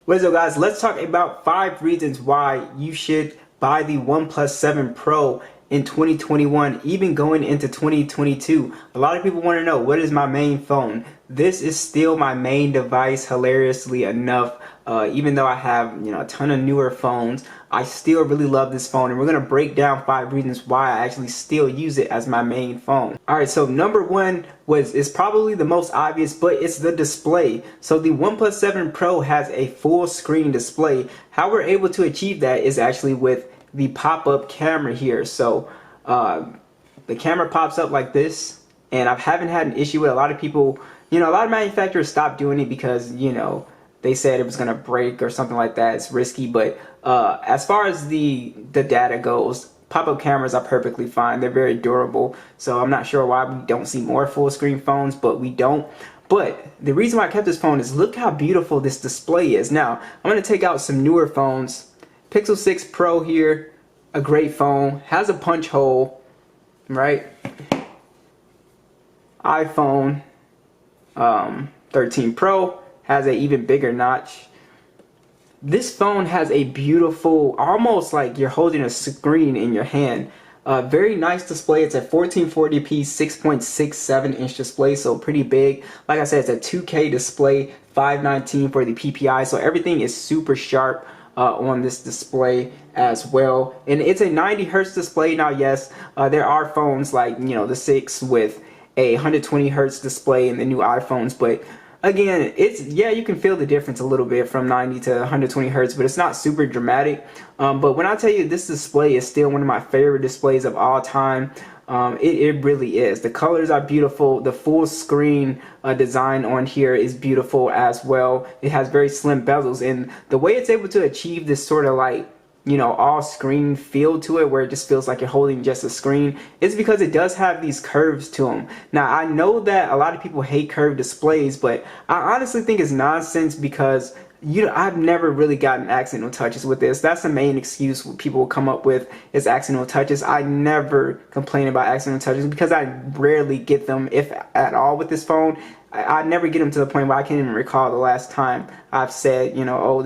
What is up, guys? Let's talk about 5 reasons why you should buy the OnePlus 7 Pro in 2021, even going into 2022. A lot of people want to know, what is my main phone? This is still my main device, hilariously enough. Even though I have, a ton of newer phones, I still really love this phone, and we're gonna break down 5 reasons why I actually still use it as my main phone. All right, so number one is probably the most obvious, but it's the display. So the OnePlus 7 Pro has a full screen display. How we're able to achieve that is actually with the pop-up camera here. So the camera pops up like this, and I haven't had an issue with a lot of people. A lot of manufacturers stopped doing it because they said it was gonna break or something like that. It's risky, but as far as the data goes, pop-up cameras are perfectly fine. They're very durable, so I'm not sure why we don't see more full screen phones, but we don't. But the reason why I kept this phone is look how beautiful this display is. Now I'm gonna take out some newer phones. Pixel 6 Pro here, a great phone, has a punch hole, right? iPhone 13 Pro has an even bigger notch. This phone has a beautiful, almost like you're holding a screen in your hand. Very nice display. It's a 1440p 6.67 inch display, so pretty big. Like I said, it's a 2K display, 519 for the PPI, so everything is super sharp on this display as well. And it's a 90 hertz display. Now, yes, there are phones like the 6 with a 120 hertz display in the new iPhones, but again, you can feel the difference a little bit from 90 to 120 hertz, but it's not super dramatic. But when I tell you this display is still one of my favorite displays of all time, it really is. The colors are beautiful. The full screen design on here is beautiful as well. It has very slim bezels, and the way it's able to achieve this sort of like all screen feel to it, where it just feels like you're holding just a screen, is because it does have these curves to them. Now, I know that a lot of people hate curved displays, but I honestly think it's nonsense because I've never really gotten accidental touches with this. That's the main excuse people will come up with, is accidental touches. I never complain about accidental touches because I rarely get them, if at all, with this phone. I never get them to the point where I can't even recall the last time I've said, oh,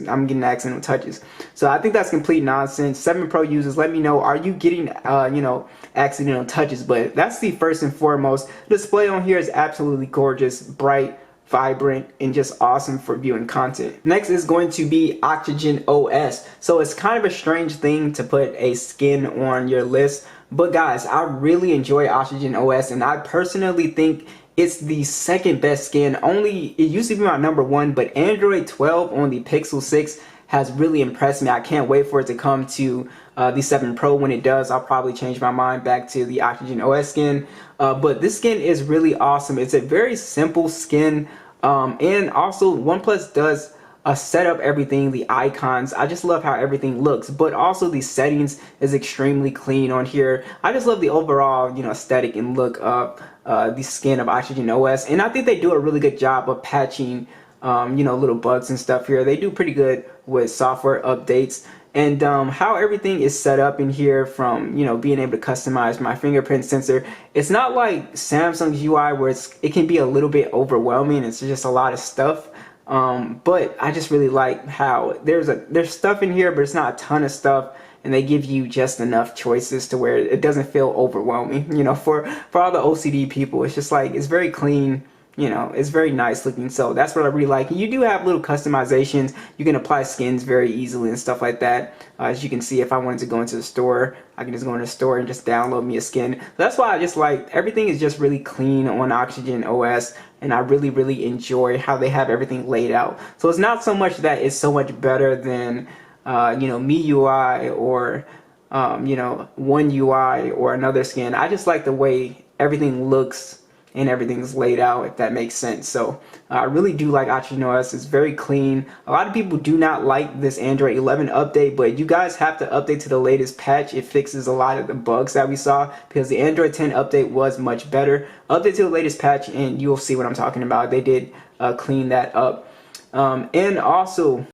I'm getting accidental touches. So I think that's complete nonsense. 7 Pro users, let me know, are you getting, accidental touches? But that's the first and foremost. The display on here is absolutely gorgeous, bright, vibrant, and just awesome for viewing content. Next is going to be OxygenOS. So it's kind of a strange thing to put a skin on your list, but guys, I really enjoy OxygenOS, and I personally think it's the second best skin. It used to be my number one, but Android 12 on the Pixel 6 has really impressed me. I can't wait for it to come to the 7 Pro. When it does, I'll probably change my mind back to the OxygenOS skin. But this skin is really awesome. It's a very simple skin, and also OnePlus does set up everything, the icons. I just love how everything looks, but also the settings is extremely clean on here. I just love the overall, aesthetic and look of the skin of OxygenOS, and I think they do a really good job of patching, little bugs and stuff here. They do pretty good with software updates. And how everything is set up in here, from being able to customize my fingerprint sensor. It's not like Samsung's UI where it can be a little bit overwhelming. It's just a lot of stuff. But I just really like how there's stuff in here, but it's not a ton of stuff, and they give you just enough choices to where it doesn't feel overwhelming. For all the OCD people, it's just like, it's very clean. It's very nice looking, so that's what I really like. And you do have little customizations. You can apply skins very easily and stuff like that. As you can see, if I wanted to go into the store, I can just go into the store and just download me a skin. That's why I just like, everything is just really clean on OxygenOS, and I really enjoy how they have everything laid out. So it's not so much that it's so much better than MIUI or One UI or another skin. I just like the way everything looks and everything's laid out, if that makes sense. So I really do like OxygenOS. It's very clean. A lot of people do not like this Android 11 update, but you guys have to update to the latest patch. It fixes a lot of the bugs that we saw, because the Android 10 update was much better. Update to the latest patch and you'll see what I'm talking about. They did clean that up. And also,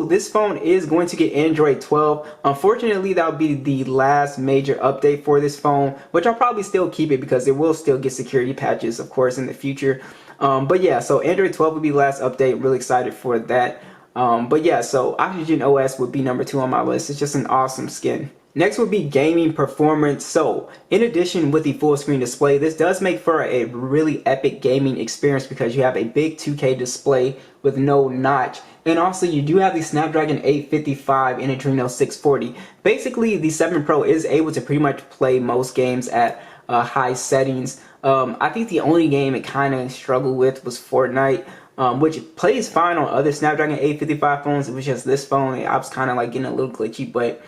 this phone is going to get Android 12. Unfortunately, that'll be the last major update for this phone, which I'll probably still keep it because it will still get security patches, of course, in the future. But yeah, so Android 12 will be the last update. Really excited for that. But yeah, so OxygenOS would be number 2 on my list. It's just an awesome skin. Next would be gaming performance. So in addition with the full screen display, this does make for a really epic gaming experience because you have a big 2K display with no notch. And also you do have the Snapdragon 855 and Adreno 640. Basically the 7 Pro is able to pretty much play most games at high settings. I think the only game it kind of struggled with was Fortnite. Which plays fine on other Snapdragon 855 phones. It was just this phone, I was kind of like getting a little glitchy, but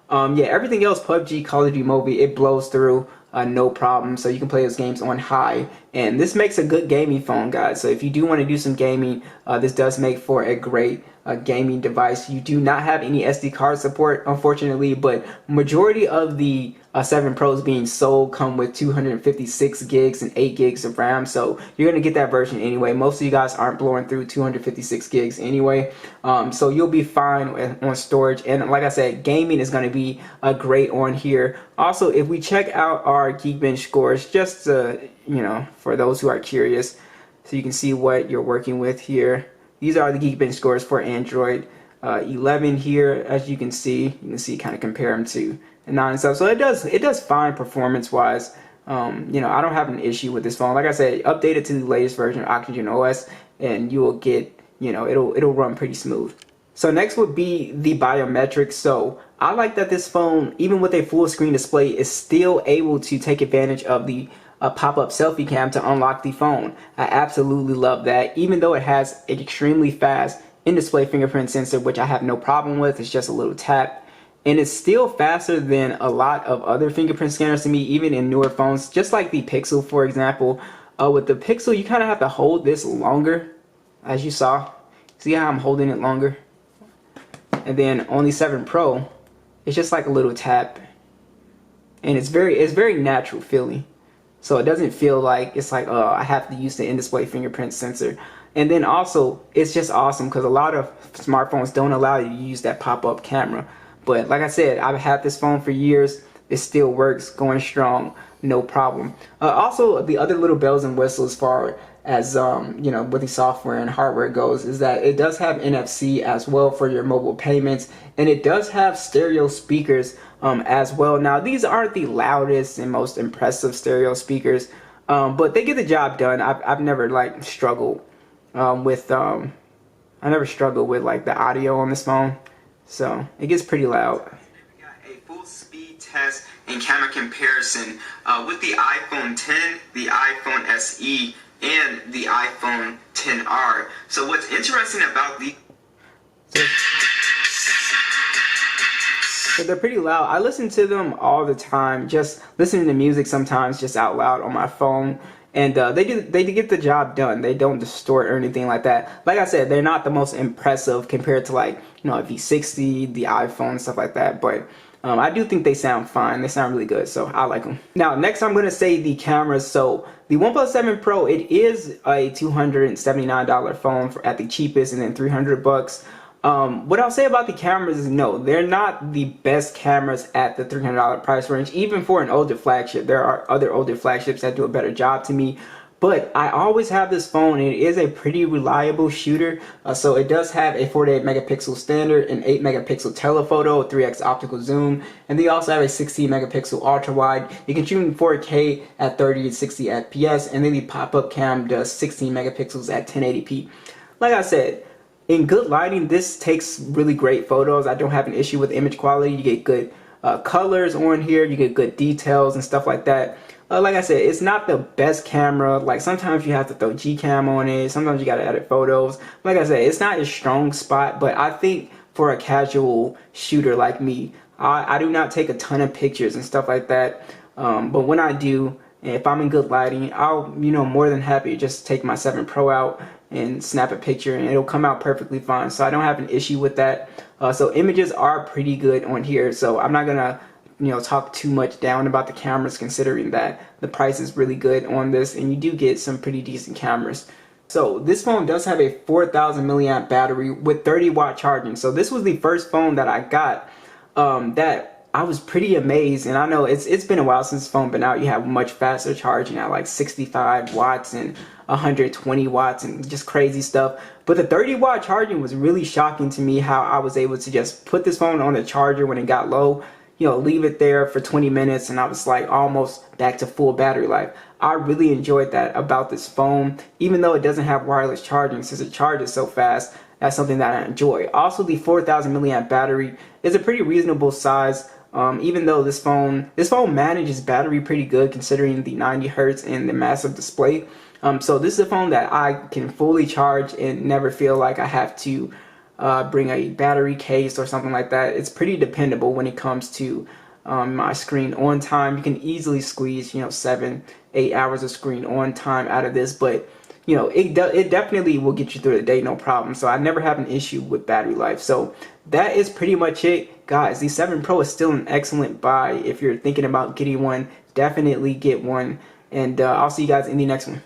yeah, everything else, PUBG, Call of Duty Mobile, it blows through no problem. So you can play those games on high, and this makes a good gaming phone, guys. So if you do want to do some gaming, this does make for a great gaming device. You do not have any SD card support, unfortunately, but majority of the 7 Pros being sold come with 256 gigs and 8 gigs of RAM, so you're going to get that version anyway. Most of you guys aren't blowing through 256 gigs anyway, so you'll be fine on storage. And like I said, gaming is going to be great on here. Also, if we check out our Geekbench scores, just for those who are curious, so you can see what you're working with here. These are the Geekbench scores for Android 11 here. As you can see kind of compare them to the 9 and stuff. So it does fine performance wise. I don't have an issue with this phone. Like I said, update it to the latest version of OxygenOS, and you will get, it'll run pretty smooth. So next would be the biometrics. So I like that this phone, even with a full screen display, is still able to take advantage of the pop-up selfie cam to unlock the phone. I absolutely love that, even though it has an extremely fast in-display fingerprint sensor, which I have no problem with. It's just a little tap. And it's still faster than a lot of other fingerprint scanners to me, even in newer phones, just like the Pixel, for example. With the Pixel, you kind of have to hold this longer, as you saw. See how I'm holding it longer? And then on the 7 Pro, it's just like a little tap. And it's very natural feeling. So it doesn't feel like it's like, oh, I have to use the in-display fingerprint sensor. And then also, it's just awesome because a lot of smartphones don't allow you to use that pop-up camera. But like I said, I've had this phone for years. It still works, going strong, no problem. Also, the other little bells and whistles as far as with the software and hardware goes is that it does have NFC as well for your mobile payments, and it does have stereo speakers as well. Now, these aren't the loudest and most impressive stereo speakers, but they get the job done. I've never like struggled with like the audio on this phone. So it gets pretty loud. We got a full speed test and camera comparison with the iPhone 10, the iPhone SE, and the iPhone 10R. So what's interesting about these, so they're pretty loud. I listen to them all the time, just listening to music sometimes just out loud on my phone. And they get the job done. They don't distort or anything like that. Like I said, they're not the most impressive compared to like a V60, the iPhone, stuff like that. But I do think they sound fine. They sound really good, so I like them. Now, next I'm gonna say the cameras. So the OnePlus 7 Pro, it is a $279 phone at the cheapest, and then $300. What I'll say about the cameras is no, they're not the best cameras at the $300 price range, even for an older flagship. There are other older flagships that do a better job to me, but I always have this phone, and it is a pretty reliable shooter. So it does have a 48 megapixel standard, an 8 megapixel telephoto, 3x optical zoom, and they also have a 16 megapixel ultra wide. You can shoot in 4K at 30 and 60 FPS, and then the pop-up cam does 16 megapixels at 1080p. Like I said, in good lighting, this takes really great photos. I don't have an issue with image quality. You get good colors on here. You get good details and stuff like that. Like I said, it's not the best camera. Like sometimes you have to throw Gcam on it. Sometimes you got to edit photos. Like I said, it's not a strong spot, but I think for a casual shooter like me, I do not take a ton of pictures and stuff like that. But when I do, if I'm in good lighting, I'll, more than happy to just take my 7 Pro out and snap a picture, and it'll come out perfectly fine. So I don't have an issue with that. So images are pretty good on here. So I'm not gonna, talk too much down about the cameras, considering that the price is really good on this, and you do get some pretty decent cameras. So this phone does have a 4,000 milliamp battery with 30-watt charging. So this was the first phone that I got that I was pretty amazed, and I know it's been a while since this phone been out. You have much faster charging at like 65 watts, and 120 watts and just crazy stuff. But the 30-watt charging was really shocking to me, how I was able to just put this phone on the charger when it got low, you know, leave it there for 20 minutes, and I was like almost back to full battery life. I really enjoyed that about this phone, even though it doesn't have wireless charging. Since it charges so fast, that's something that I enjoy. Also, the 4,000 milliamp battery is a pretty reasonable size. Even though this phone manages battery pretty good considering the 90 hertz and the massive display. So this is a phone that I can fully charge and never feel like I have to bring a battery case or something like that. It's pretty dependable when it comes to my screen on time. You can easily squeeze, you know, 7-8 hours of screen on time out of this, but you know, it definitely will get you through the day, no problem. So I never have an issue with battery life. So that is pretty much it, guys. The 7 Pro is still an excellent buy. If you're thinking about getting one, definitely get one. And I'll see you guys in the next one.